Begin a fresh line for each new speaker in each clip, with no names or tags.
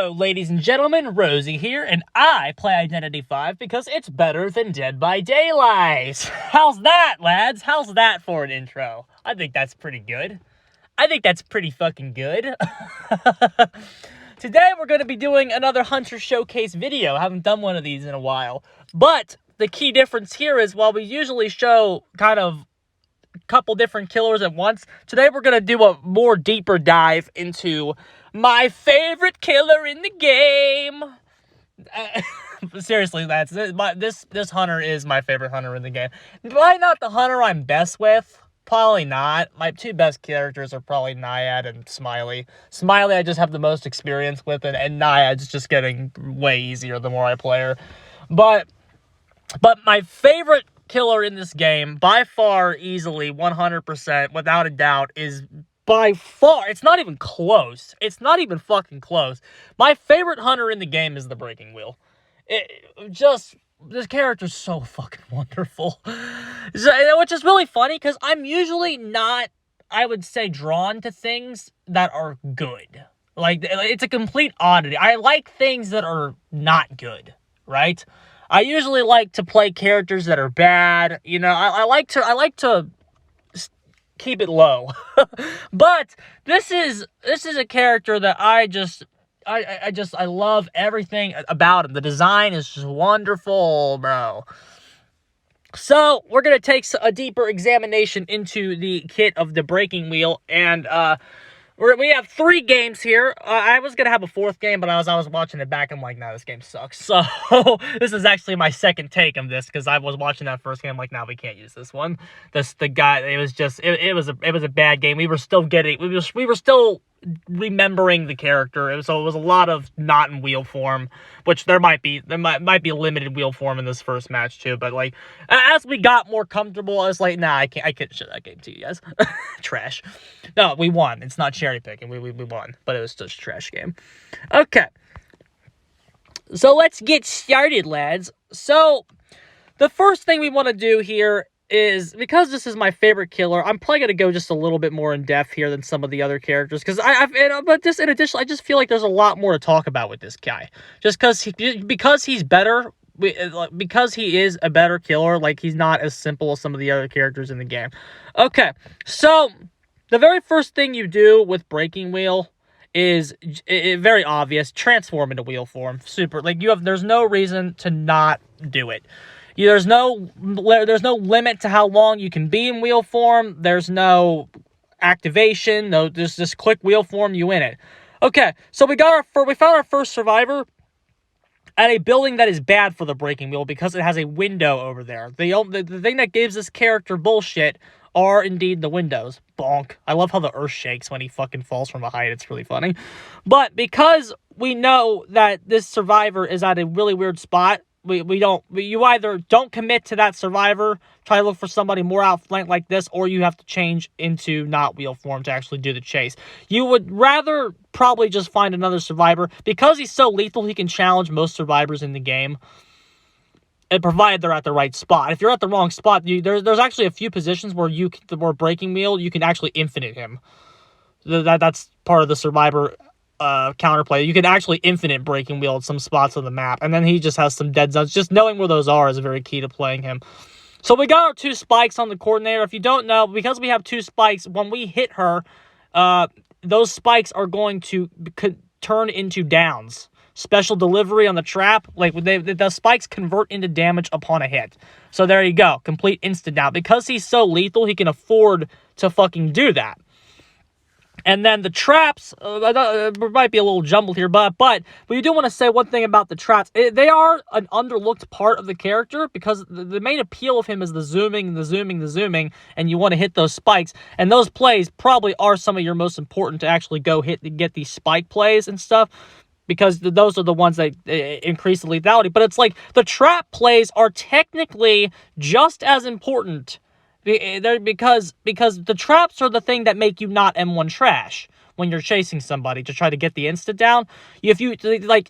Hello, ladies and gentlemen, Rosie here, and I play Identity V because it's better than Dead by Daylight. How's that, lads? How's that for an intro? I think that's pretty good. I think that's pretty fucking good. Today we're going to be doing another Hunter Showcase video. I haven't done one of these in a while. But the key difference here is while we usually show kind of couple different killers at once, today we're going to do a more deeper dive into my favorite killer in the game. Seriously, this hunter is my favorite hunter in the game. Probably not the hunter I'm best with. Probably not. My two best characters are probably Naiad and Smiley. Smiley I just have the most experience with, and Naiad's just getting way easier the more I play her. But my favorite killer in this game, by far, easily, 100%, without a doubt, is by far, it's not even close. It's not even fucking close. My favorite hunter in the game is the Breaking Wheel. This character's so fucking wonderful. Which is really funny, because I'm usually not, I would say, drawn to things that are good. Like, it's a complete oddity. I like things that are not good, right? I usually like to play characters that are bad. You know, I like to keep it low. But this is a character that I love everything about him. The design is just wonderful, bro. So, we're going to take a deeper examination into the kit of the Breaking Wheel, and we have 3 games here. I was going to have a 4th game, but I was watching it back. I'm like, nah, this game sucks. So, this is actually my second take of this, because I was watching that first game. I'm like, nah, we can't use this one. It was a bad game. We were still remembering the character. So, it was a lot of not in wheel form, which there might be a limited wheel form in this first match, too. But, like, as we got more comfortable, I was like, nah, I can't show that game to you guys. Trash. No, we won. It's not cherry picking. We won, but it was just a trash game. Okay. So let's get started, lads. So the first thing we want to do here is, because this is my favorite killer, I'm probably going to go just a little bit more in depth here than some of the other characters, because but just in addition, I just feel like there's a lot more to talk about with this guy. Just because he's better, because he is a better killer, like, he's not as simple as some of the other characters in the game. Okay, so the very first thing you do with Breaking Wheel is very obvious. Transform into wheel form. Super. Like, there's no reason to not do it. There's no limit to how long you can be in wheel form. There's no activation. No, just click wheel form, you in it. Okay, so we found our first survivor at a building that is bad for the Breaking Wheel because it has a window over there. The thing that gives this character bullshit are indeed the windows. Bonk. I love how the earth shakes when he fucking falls from a height. It's really funny. But because we know that this survivor is at a really weird spot, you either don't commit to that survivor, try to look for somebody more outflanked like this, or you have to change into not wheel form to actually do the chase. You would rather probably just find another survivor. Because he's so lethal, he can challenge most survivors in the game, and provided they're at the right spot. If you're at the wrong spot, there's actually a few positions where Breaking Wheel, you can actually infinite him. That's part of the survivor counterplay. You can actually infinite Breaking Wheel at some spots on the map, and then he just has some dead zones. Just knowing where those are is very key to playing him. So we got our 2 spikes on the coordinator. If you don't know, because we have 2 spikes, when we hit her, those spikes are going to turn into downs. Special delivery on the trap, like the spikes convert into damage upon a hit. So there you go, complete instant down. Because he's so lethal, he can afford to fucking do that. And then the traps, might be a little jumbled here, but we do want to say one thing about the traps. They are an underlooked part of the character, because the main appeal of him is the zooming, and you want to hit those spikes. And those plays probably are some of your most important to actually get these spike plays and stuff, because those are the ones that increase the lethality. But it's like, the trap plays are technically just as important, because the traps are the thing that make you not M1 trash when you're chasing somebody to try to get the instant down. If you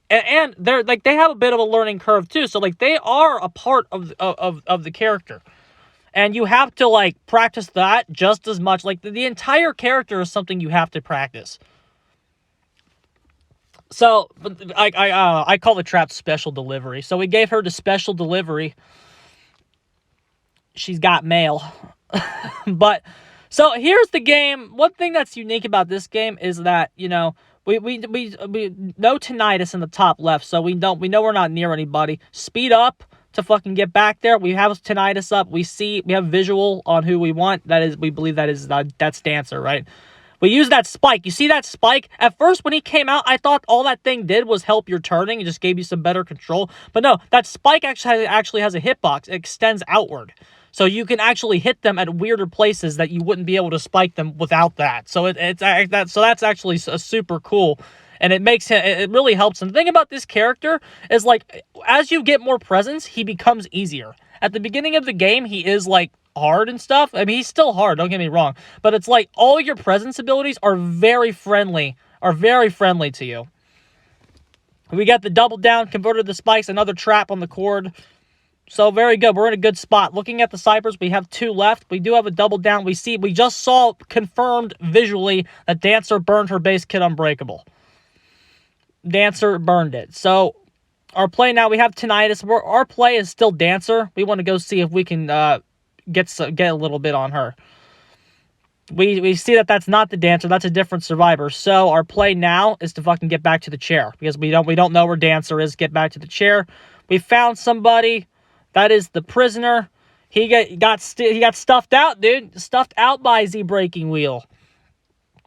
and they're like, they have a bit of a learning curve too, so like, they are a part of the character, and you have to like practice that just as much. Like, the entire character is something you have to practice. So I call the trap special delivery. So we gave her the special delivery. She's got mail. But so here's the game. One thing that's unique about this game is that, you know, we know tinnitus in the top left, so we know we're not near anybody. Speed up to fucking get back there. We have tinnitus up. We have visual on who we want. That is, we believe that's Dancer, right? We use that spike. You see that spike? At first, when he came out, I thought all that thing did was help your turning. It just gave you some better control. But no, that spike actually has a hitbox. It extends outward. So you can actually hit them at weirder places that you wouldn't be able to spike them without that. So that's actually super cool. And it really helps. And the thing about this character is, like, as you get more presence, he becomes easier. At the beginning of the game, he is, like, hard and stuff. I mean, he's still hard, don't get me wrong. But it's like all your presence abilities are very friendly to you. We got the double down, converted the spikes, another trap on the cord. So very good. We're in a good spot. Looking at the ciphers, we have 2 left. We do have a double down. We just saw confirmed visually that Dancer burned her base kit Unbreakable. Dancer burned it. So our play now, we have tinnitus. Our play is still Dancer. We want to go see if we can get a little bit on her. We see that that's not the Dancer. That's a different survivor. So our play now is to fucking get back to the chair, because we don't know where Dancer is. Get back to the chair. We found somebody. That is the prisoner. He got stuffed out, dude. Stuffed out by Z Breaking Wheel.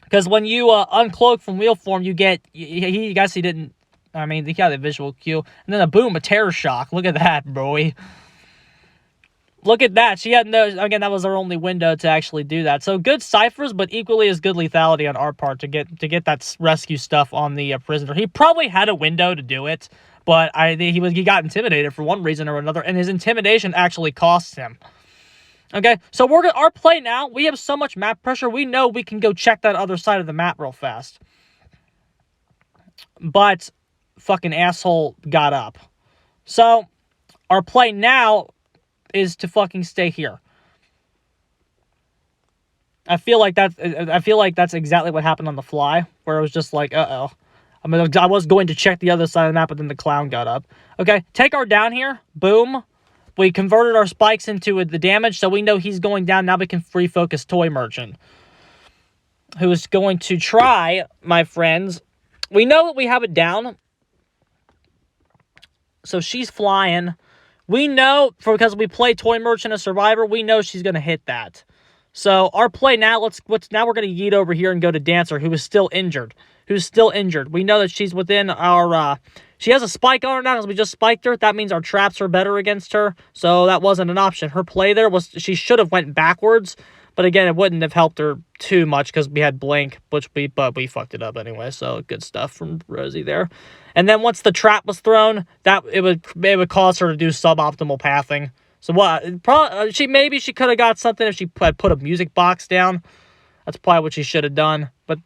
Because when you uncloak from wheel form, you get... He didn't... I mean, he got a visual cue. And then a terror shock. Look at that, bro. Look at that. She had no... Again, that was our only window to actually do that. So good ciphers, but equally as good lethality on our part to get that rescue stuff on the prisoner. He probably had a window to do it, but he got intimidated for one reason or another, and his intimidation actually costs him. Okay, so our play now, we have so much map pressure, we know we can go check that other side of the map real fast. But fucking asshole got up. So our play now is to fucking stay here. I feel like that's exactly what happened on the fly, where it was just like, uh-oh. I was going to check the other side of the map, but then the clown got up. Okay, take our down here. Boom. We converted our spikes into the damage, so we know he's going down. Now we can free focus Toy Merchant, who is going to try, my friends. We know that we have it down. So she's flying. We know, because we play Toy Merchant as Survivor, we know she's going to hit that. So our play now, now we're going to yeet over here and go to Dancer, who is still injured. We know that she's within our... she has a spike on her now because we just spiked her. That means our traps are better against her. So that wasn't an option. Her play there was... She should have went backwards. But again, it wouldn't have helped her too much because we had Blink, but we fucked it up anyway. So good stuff from Rosie there. And then once the trap was thrown, it would cause her to do suboptimal pathing. So what? Maybe she could have got something if she had put a music box down. That's probably what she should have done. But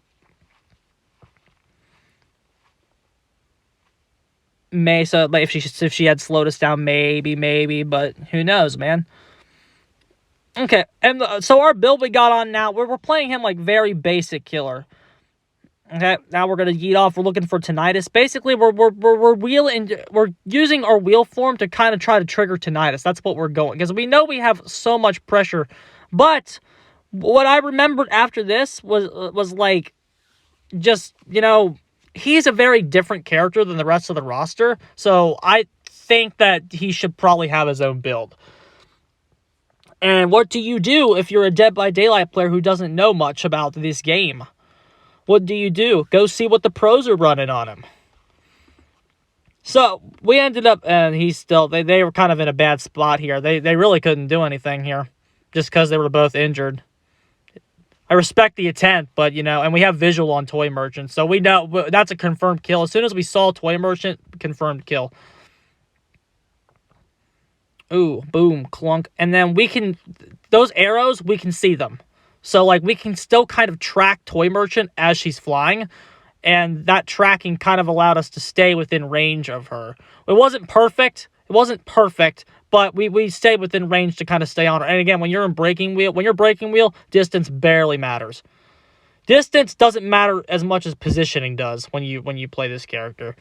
if she had slowed us down, maybe, but who knows, man. Okay, and so our build we got on now, we're playing him like very basic killer. Okay, now we're gonna yeet off. We're looking for tinnitus. Basically, we're using our wheel form to kind of try to trigger tinnitus. That's what we're going, because we know we have so much pressure. But what I remembered after this was like, just, you know, he's a very different character than the rest of the roster. So I think that he should probably have his own build. And what do you do if you're a Dead by Daylight player who doesn't know much about this game? What do you do? Go see what the pros are running on him. So, we ended up, and they were kind of in a bad spot here. They really couldn't do anything here, just because they were both injured. I respect the intent, but, you know, and we have visual on Toy Merchant, so we know that's a confirmed kill. As soon as we saw Toy Merchant, confirmed kill. Ooh, boom, clunk. And then those arrows, we can see them. So, like, we can still kind of track Toy Merchant as she's flying. And that tracking kind of allowed us to stay within range of her. It wasn't perfect. But we stayed within range to kind of stay on her. And again, when you're breaking wheel, distance barely matters. Distance doesn't matter as much as positioning does when you play this character.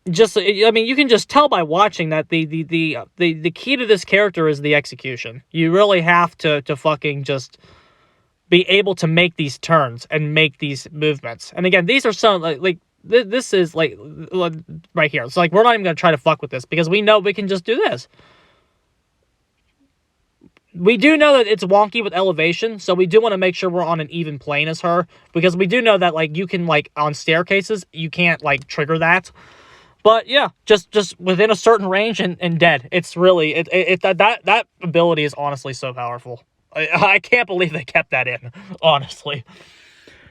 Just, I mean, you can just tell by watching that the key to this character is the execution. You really have to fucking just be able to make these turns and make these movements. And again, these are some like this is like right here. It's like we're not even gonna try to fuck with this because we know we can just do this. We do know that it's wonky with elevation, so we do want to make sure we're on an even plane as her, because we do know that like you can like on staircases you can't like trigger that. But yeah, just within a certain range and dead. It's really that ability is honestly so powerful. I can't believe they kept that in, honestly.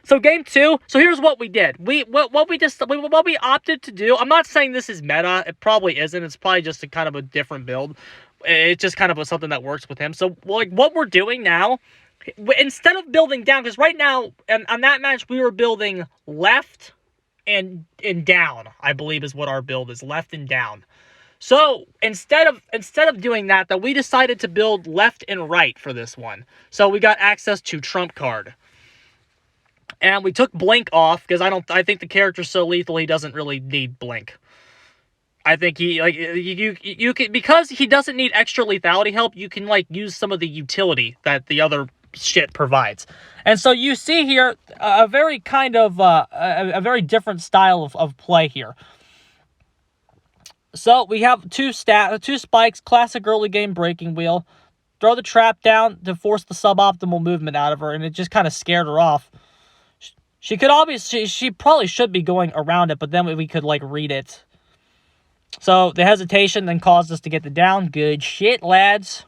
So game 2. So here's what we did. What we opted to do. I'm not saying this is meta. It probably isn't. It's probably just a kind of a different build. It just kind of was something that works with him. So like what we're doing now, instead of building down, because right now on that match we were building left and down, I believe is what our build is, left and down. So instead of doing that, we decided to build left and right for this one. So we got access to trump card, and we took blink off because I think the character's so lethal he doesn't really need blink. I think he like you can, because he doesn't need extra lethality help. You can like use some of the utility that the other shit provides. And so you see here a very kind of a very different style of play here. So we have two spikes, classic early game breaking wheel. Throw the trap down to force the suboptimal movement out of her, and it just kind of scared her off. She could obviously, she probably should be going around it, but then we could like read it. So the hesitation then caused us to get the down. Good shit, lads.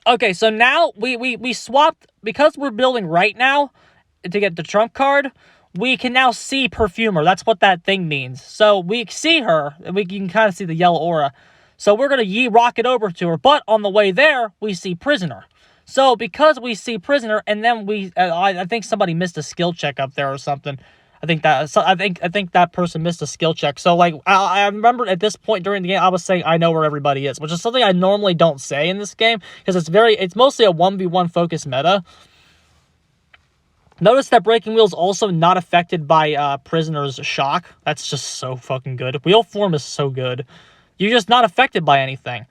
Okay, so now we swapped, because we're building right now to get the trump card, we can now see Perfumer. That's what that thing means. So we see her, and you can kind of see the yellow aura. So we're going to rocket over to her, but on the way there, we see Prisoner. So because we see Prisoner, and then I think somebody missed a skill check up there or something. I think that person missed a skill check. So like I remember at this point during the game I was saying I know where everybody is, which is something I normally don't say in this game because it's mostly a 1v1 focused meta. Notice that breaking wheel is also not affected by Prisoner's shock. That's just so fucking good. Wheel form is so good. You're just not affected by anything.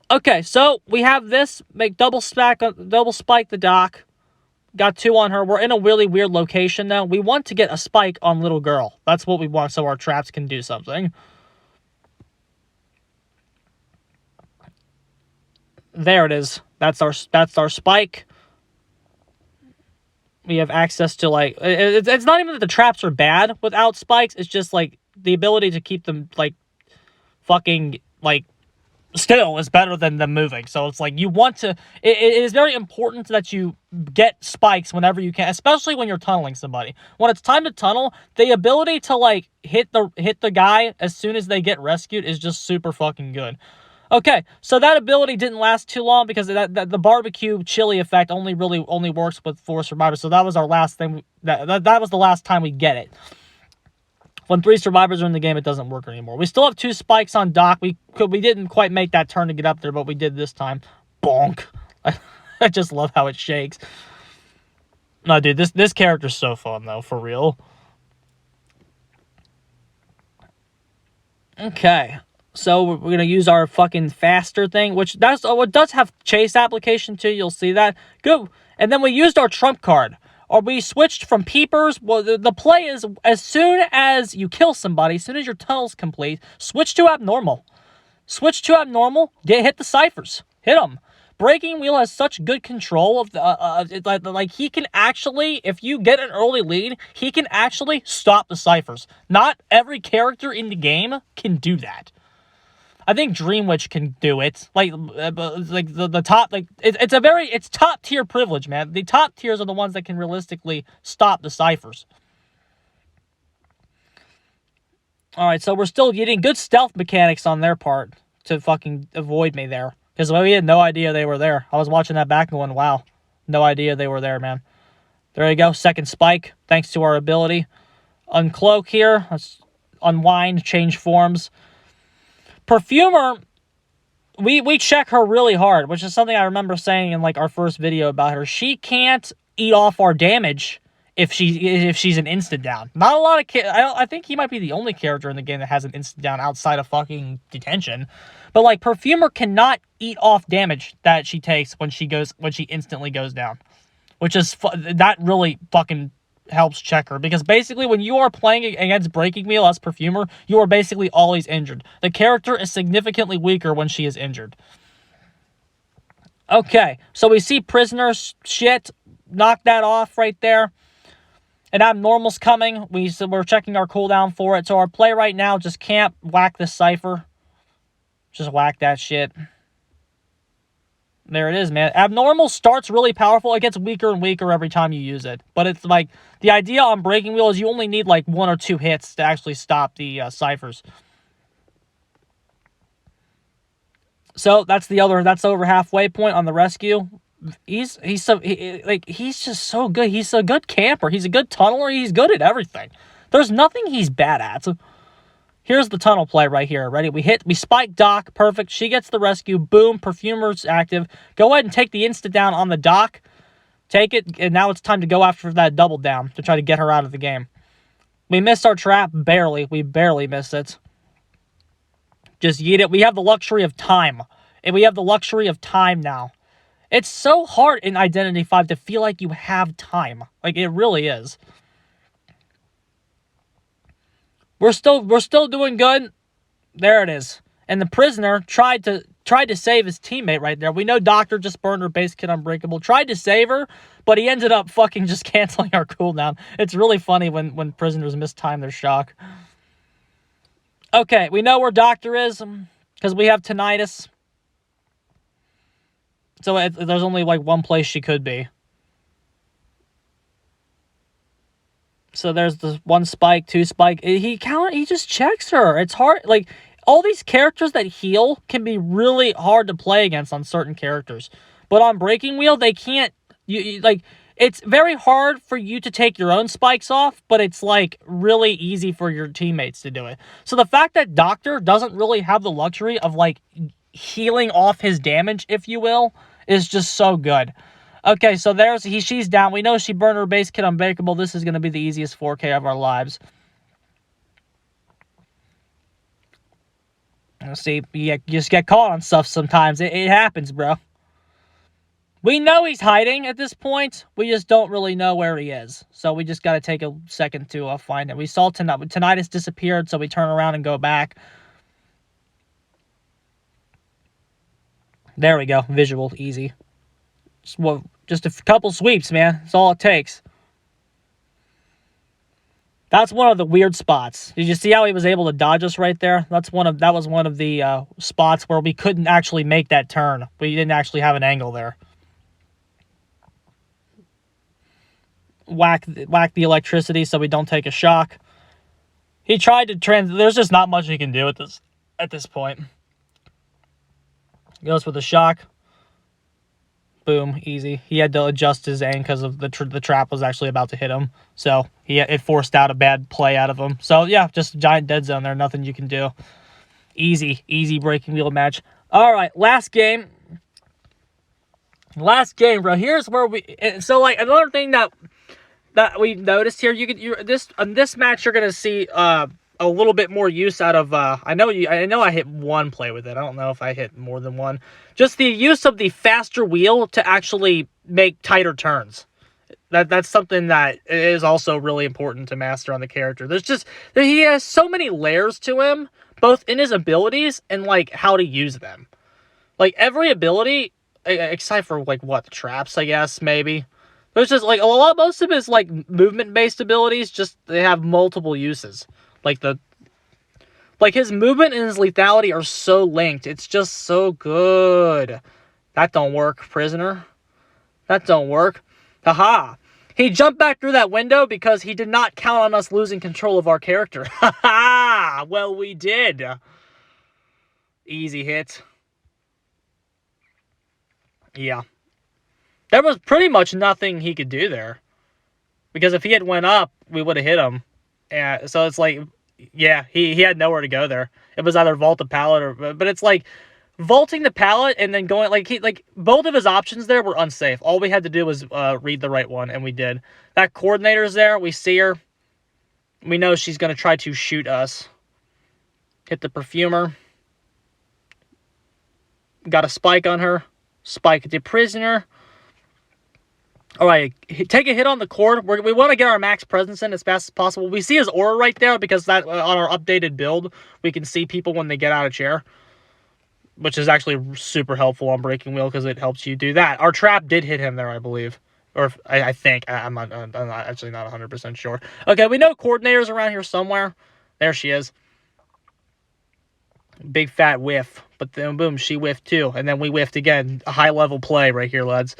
Okay, so we have this, make double spike the dock. Got 2 on her. We're in a really weird location now. We want to get a spike on little girl. That's what we want so our traps can do something. There it is. That's our spike. We have access to like it's not even that the traps are bad without spikes. It's just like the ability to keep them like fucking like still is better than them moving. So it's like you want to, it is very important that you get spikes whenever you can, especially when you're tunneling somebody. When it's time to tunnel, the ability to like hit the guy as soon as they get rescued is just super fucking good. Okay, so that ability didn't last too long because the barbecue chili effect only works with 4 survivors. So that was our last thing. That was the last time we get it. When 3 survivors are in the game, it doesn't work anymore. We still have 2 spikes on dock. We didn't quite make that turn to get up there, but we did this time. Bonk. I just love how it shakes. No, dude, this character's so fun, though, for real. Okay. So we're going to use our fucking faster thing, which does have chase application too. You'll see that. Good. And then we used our trump card. Or we switched from peepers. Well, the play is as soon as you kill somebody, as soon as your tunnel's complete, switch to abnormal. Switch to abnormal. Hit the ciphers. Hit them. Breaking Wheel has such good control of the like he can actually, if you get an early lead, he can actually stop the ciphers. Not every character in the game can do that. I think Dream Witch can do it. Like the top, like it's top tier privilege, man. The top tiers are the ones that can realistically stop the ciphers. All right, so we're still getting good stealth mechanics on their part to fucking avoid me there, because we had no idea they were there. I was watching that back and going, wow, no idea they were there, man. There you go, second spike, thanks to our ability. Uncloak here. Let's unwind, change forms. Perfumer, we check her really hard, which is something I remember saying in like our first video about her. She can't eat off our damage if she's an instant down. Not a lot of I think he might be the only character in the game that has an instant down outside of fucking detention. But like Perfumer cannot eat off damage that she takes when she instantly goes down, which is that really fucking helps Checker, because basically when you are playing against Breaking Wheel as Perfumer, you are basically always injured. The character is significantly weaker when she is injured. Okay, so we see Prisoner shit, knock that off right there. And Abnormal's coming. We're checking our cooldown for it. So our play right now, just camp, whack the Cypher. Just whack that shit. There it is, man. Abnormal starts really powerful. It gets weaker and weaker every time you use it. But it's like, the idea on Breaking Wheel is you only need like 1 or 2 hits to actually stop the Cyphers. So that's over halfway point on the rescue. He's just so good. He's a good camper. He's a good tunneler. He's good at everything. There's nothing he's bad at. So here's the tunnel play right here. Ready? We spike Doc. Perfect. She gets the rescue. Boom. Perfumer's active. Go ahead and take the insta down on the Doc. Take it. And now it's time to go after that double down to try to get her out of the game. We missed our trap. Barely. We barely missed it. Just yeet it. We have the luxury of time. And we have the luxury of time now. It's so hard in Identity 5 to feel like you have time. Like, it really is. We're still doing good. There it is. And the Prisoner tried to save his teammate right there. We know Doctor just burned her base kit Unbreakable. Tried to save her, but he ended up fucking just canceling our cooldown. It's really funny when Prisoners mistime their shock. Okay, we know where Doctor is because we have Tinnitus. So there's only like one place she could be. So there's the 1 spike, 2 spike. He just checks her. It's hard. Like, all these characters that heal can be really hard to play against on certain characters. But on Breaking Wheel, they can't. It's very hard for you to take your own spikes off, but it's like really easy for your teammates to do it. So the fact that Doctor doesn't really have the luxury of like healing off his damage, if you will, is just so good. Okay, so she's down. We know she burned her base kit Unbreakable. This is going to be the easiest 4K of our lives. Let's see, you just get caught on stuff sometimes. It happens, bro. We know he's hiding at this point. We just don't really know where he is. So we just got to take a second to find him. We saw Tinnitus disappeared, so we turn around and go back. There we go. Visual. Easy. Just a couple sweeps, man. That's all it takes. That's one of the weird spots. Did you see how he was able to dodge us right there? That was one of the spots where we couldn't actually make that turn. We didn't actually have an angle there. Whack the electricity so we don't take a shock. He tried to there's just not much he can do at this point. Goes for the shock. Boom, easy. He had to adjust his aim because of the trap was actually about to hit him. So it forced out a bad play out of him. So yeah, just a giant dead zone there. Nothing you can do. Easy Breaking Wheel match. All right, last game. Last game, bro. Here's where so like another thing that we noticed here. In this match you're gonna see a little bit more use out of, I know I hit 1 play with it. I don't know if I hit more than 1. Just the use of the faster wheel to actually make tighter turns. That's something that is also really important to master on the character. He has so many layers to him, both in his abilities and like how to use them. Like every ability, except for like the traps, I guess, maybe. There's just like most of his like movement-based abilities, they have multiple uses. Like his movement and his lethality are so linked. It's just so good. That don't work, Prisoner. That don't work. Haha. He jumped back through that window because he did not count on us losing control of our character. Haha. Well, we did. Easy hit. Yeah. There was pretty much nothing he could do there. Because if he had went up, we would have hit him. Yeah, so it's like, yeah, he had nowhere to go there. It was either vault a pallet but it's like, vaulting the pallet and then going like both of his options there were unsafe. All we had to do was read the right one, and we did. That coordinator's there. We see her. We know she's gonna try to shoot us. Hit the perfumer. Got a spike on her. Spike the prisoner. All right, take a hit on the cord. We want to get our max presence in as fast as possible. We see his aura right there because that on our updated build, we can see people when they get out of chair, which is actually super helpful on Breaking Wheel because it helps you do that. Our trap did hit him there, I believe. Or I think. I'm actually not 100% sure. Okay, we know coordinator's around here somewhere. There she is. Big fat whiff. But then, boom, she whiffed too. And then we whiffed again. A high-level play right here, lads.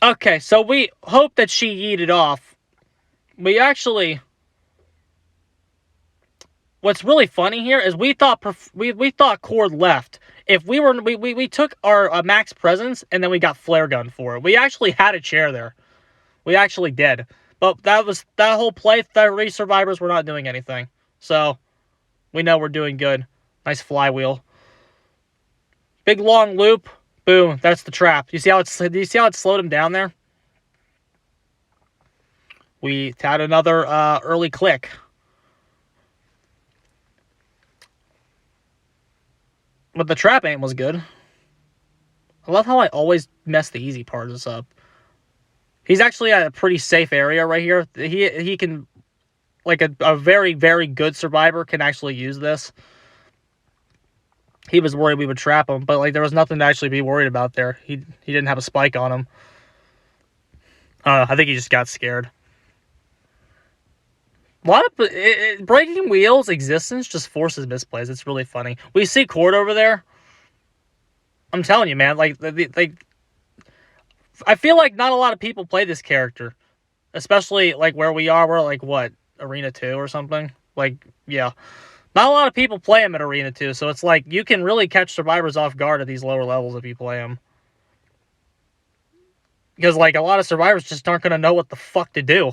Okay, so we hope that she yeeted off. We actually... What's really funny here is we thought Cord left. If we took our max presence and then we got flare gun for it. We actually had a chair there. We actually did. But that whole play, 30 survivors were not doing anything. So we know we're doing good. Nice flywheel. Big long loop. Boom. That's the trap. Do you see how it slowed him down there? We had another early click. But the trap aim was good. I love how I always mess the easy parts up. He's actually at a pretty safe area right here. He can, like a very, very good survivor can actually use this. He was worried we would trap him, but like there was nothing to actually be worried about there. He didn't have a spike on him. I think he just got scared. A lot of Breaking Wheel's existence just forces misplays. It's really funny. We see Cord over there. I'm telling you, man. Like I feel like not a lot of people play this character, especially like where we are. We're like what, Arena 2 or something. Like yeah, not a lot of people play him at Arena 2. So it's like you can really catch survivors off guard at these lower levels if you play him. Because like a lot of survivors just aren't gonna know what the fuck to do.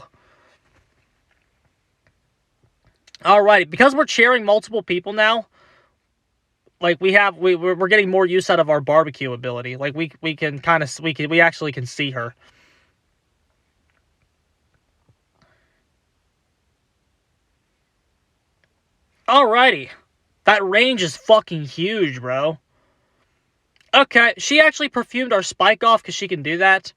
Alrighty, because we're cheering multiple people now, like we're getting more use out of our barbecue ability. Like we actually can see her. Alrighty, that range is fucking huge, bro. Okay, she actually perfumed our spike off because she can do that.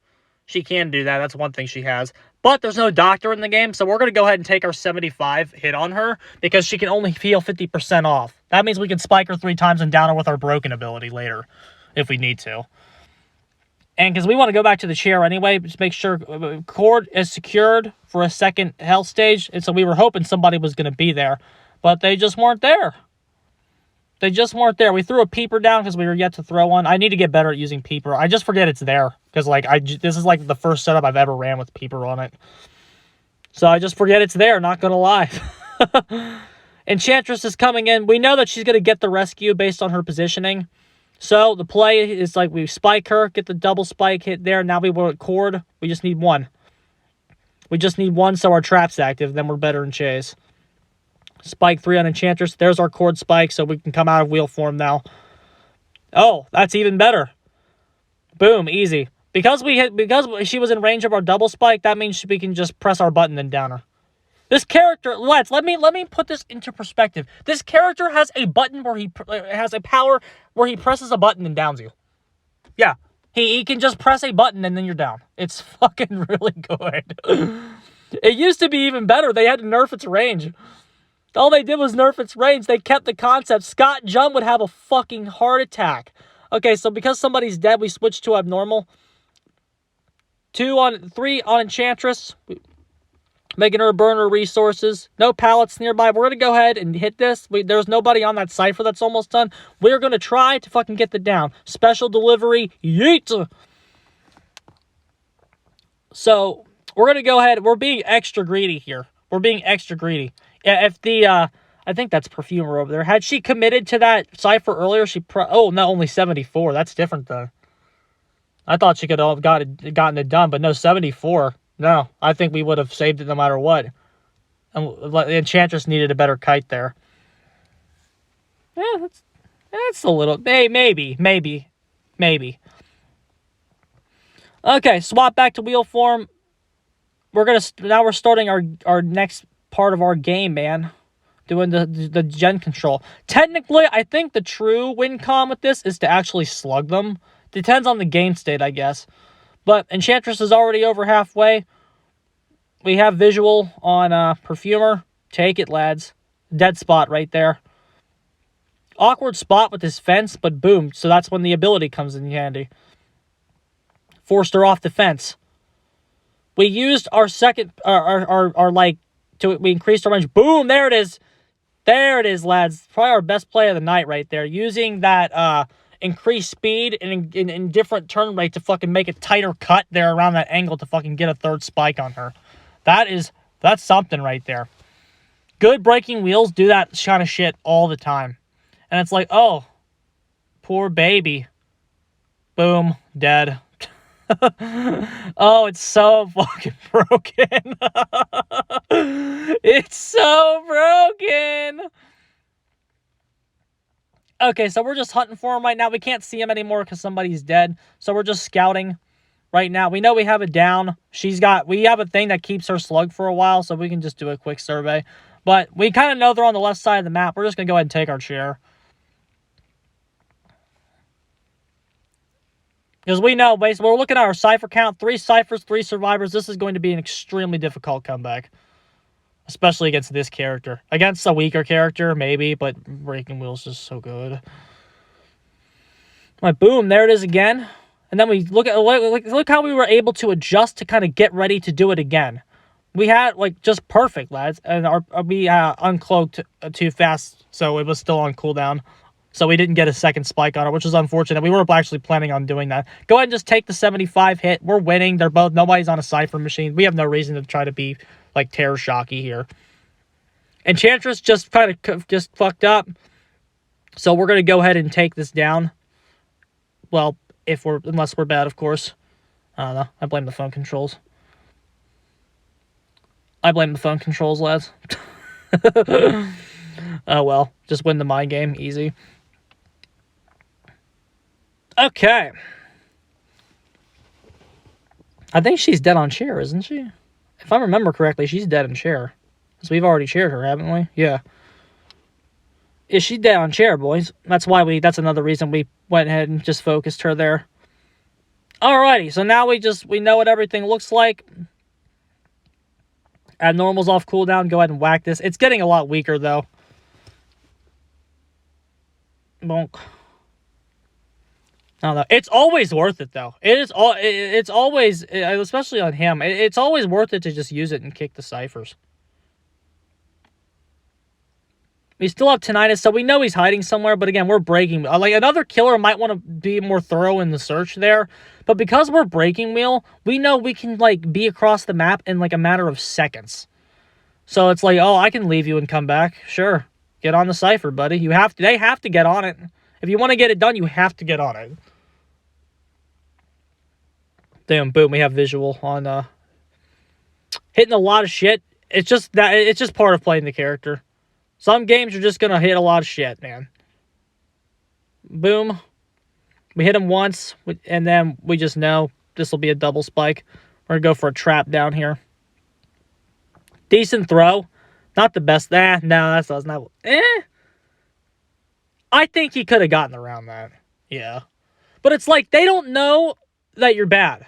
She can do that. That's one thing she has. But there's no doctor in the game, so we're going to go ahead and take our 75 hit on her because she can only heal 50% off. That means we can spike her 3 times and down her with our broken ability later if we need to. And because we want to go back to the chair anyway, just make sure Cord is secured for a second health stage. And so we were hoping somebody was going to be there, but they just weren't there. They just weren't there. We threw a peeper down because we were yet to throw one. I need to get better at using peeper. I just forget it's there. Because, like, this is, like, the first setup I've ever ran with peeper on it. So I just forget it's there, not gonna lie. Enchantress is coming in. We know that she's going to get the rescue based on her positioning. So the play is, like, we spike her, get the double spike hit there. Now we want Cord. We just need one. We just need one so our trap's active. Then we're better in chase. Spike 3 on Enchantress. There's our Cord spike, so we can come out of wheel form now. Oh, that's even better. Boom, easy. Because she was in range of our double spike, that means we can just press our button and down her. This character, let me put this into perspective. This character has a button where he has a power where he presses a button and downs you. Yeah, he can just press a button and then you're down. It's fucking really good. It used to be even better. They had to nerf its range. All they did was nerf its range. They kept the concept. Scott Jump would have a fucking heart attack. Okay, so because somebody's dead, we switched to abnormal. 3 on Enchantress. Making her burn her resources. No pallets nearby. We're going to go ahead and hit this. There's nobody on that cipher that's almost done. We're going to try to fucking get the down. Special delivery. Yeet! So, we're going to go ahead. We're being extra greedy here. We're being extra greedy. Yeah, if the, I think that's Perfumer over there. Had she committed to that cipher earlier, oh, no, only 74. That's different, though. I thought she could have gotten it done, but no, 74. No, I think we would have saved it no matter what. And the Enchantress needed a better kite there. That's a little, maybe. Okay, swap back to wheel form. Now we're starting our next part of our game, man. Doing the gen control. Technically, I think the true win con with this is to actually slug them. Depends on the game state, I guess. But Enchantress is already over halfway. We have visual on Perfumer. Take it, lads. Dead spot right there. Awkward spot with his fence, but boom. So that's when the ability comes in handy. Forced her off the fence. We used our second, we increased our range. Boom, there it is. There it is, lads. Probably our best play of the night right there. Using that increased speed and in different turn rate to fucking make a tighter cut there around that angle to fucking get a third spike on her. That's something right there. Good breaking wheels do that kind of shit all the time. And it's like, oh, poor baby. Boom, dead. Oh, it's so fucking broken. It's so broken. Okay, so we're just hunting for him right now. We can't see him anymore because somebody's dead. So we're just scouting right now. We know we have it down. We have a thing that keeps her slugged for a while, so we can just do a quick survey. But we kind of know they're on the left side of the map. We're just going to go ahead and take our chair. Because we know, basically, we're looking at our cipher count. 3 ciphers, 3 survivors. This is going to be an extremely difficult comeback. Especially against this character. Against a weaker character, maybe, but Breaking Wheel's just so good. Right, boom, there it is again. And then we look how we were able to adjust to kind of get ready to do it again. We had, just perfect, lads. And we uncloaked too fast, so it was still on cooldown. So we didn't get a second spike on it, which is unfortunate. We were actually planning on doing that. Go ahead and just take the 75 hit. We're winning. Nobody's on a cipher machine. We have no reason to try to be, terror shocky here. Enchantress just fucked up. So we're going to go ahead and take this down. Well, unless we're bad, of course. I don't know. I blame the phone controls. Lads. Oh, well. Just win the mind game. Easy. Okay. I think she's dead on chair, isn't she? If I remember correctly, she's dead on chair. Because we've already chaired her, haven't we? Yeah. Is she dead on chair, boys? That's another reason we went ahead and just focused her there. Alrighty, so now we know what everything looks like. Abnormal's off cooldown. Go ahead and whack this. It's getting a lot weaker, though. Bonk. I don't know. It's always worth it, though. It's always, especially on him, it's always worth it to just use it and kick the ciphers. We still have tinnitus, so we know he's hiding somewhere, but again, we're breaking. Another killer might want to be more thorough in the search there, but because we're breaking wheel, we know we can, be across the map in, a matter of seconds. So it's oh, I can leave you and come back. Sure. Get on the cipher, buddy. They have to get on it. If you want to get it done, you have to get on it. Damn, boom, we have visual on hitting a lot of shit. It's just part of playing the character. Some games you're just gonna hit a lot of shit, man. Boom. We hit him once, and then we just know this will be a double spike. We're gonna go for a trap down here. Decent throw. Not the best. No, that's not. I think he could have gotten around that. Yeah. But it's they don't know that you're bad.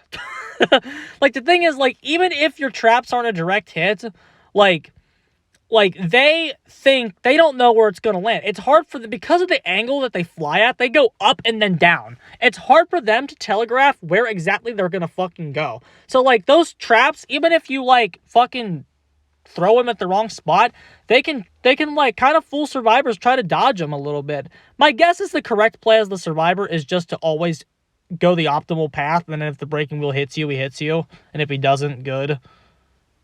The thing is, even if your traps aren't a direct hit, they think they don't know where it's going to land. It's hard for them, because of the angle that they fly at, they go up and then down. It's hard for them to telegraph where exactly they're going to fucking go. So, those traps, even if you, fucking throw them at the wrong spot, they can kind of fool survivors, try to dodge them a little bit. My guess is the correct play as the survivor is just to always go the optimal path, and then if the breaking wheel hits you, he hits you, and if he doesn't, good.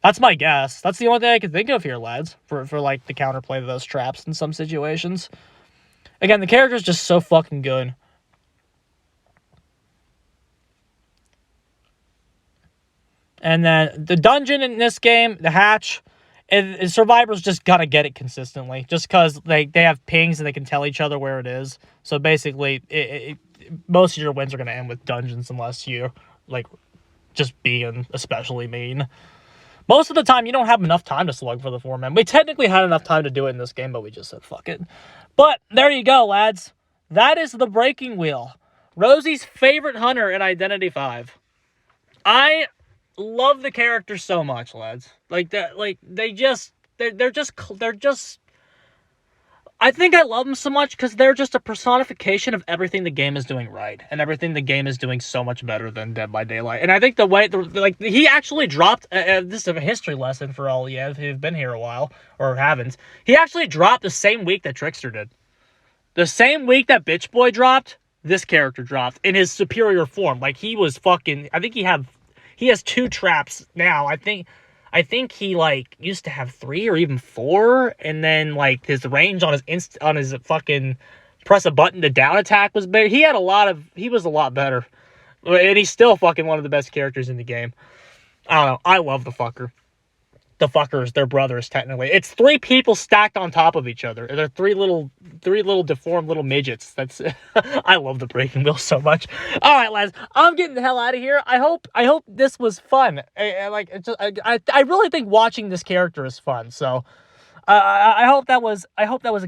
That's my guess. That's the only thing I can think of here, lads, for the counterplay to those traps in some situations. Again, the character's just so fucking good. And then the dungeon in this game, the hatch, and Survivor's just gotta get it consistently, just because they have pings and they can tell each other where it is. So basically, most of your wins are gonna end with dungeons unless you're like just being especially mean. Most of the time, you don't have enough time to slug for the 4-man. We technically had enough time to do it in this game, but we just said fuck it. But there you go, lads. That is the Breaking Wheel. Rosie's favorite hunter in Identity V. I love the characters so much, lads. Like that, like they're just. I think I love them so much because they're just a personification of everything the game is doing right and everything the game is doing so much better than Dead by Daylight. And I think the way, like, he actually dropped, this is a history lesson for all you who've been here a while or haven't. He actually dropped the same week that Trickster did. The same week that Bitch Boy dropped, this character dropped in his superior form. Like, he was fucking, I think he has 2 traps now. I think he, like, used to have 3 or even 4, and then, like, his range on his fucking press a button to down attack was better. He was a lot better. And he's still fucking one of the best characters in the game. I don't know. I love the fucker. The fuckers, they're brothers, technically. It's 3 people stacked on top of each other. They're 3 little deformed little midgets. That's I love the Breaking Wheel so much. All right, lads, I'm getting the hell out of here. I hope this was fun. I really think watching this character is fun. So I hope that was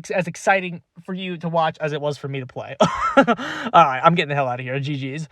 as exciting for you to watch as it was for me to play. All right, I'm getting the hell out of here. GG's.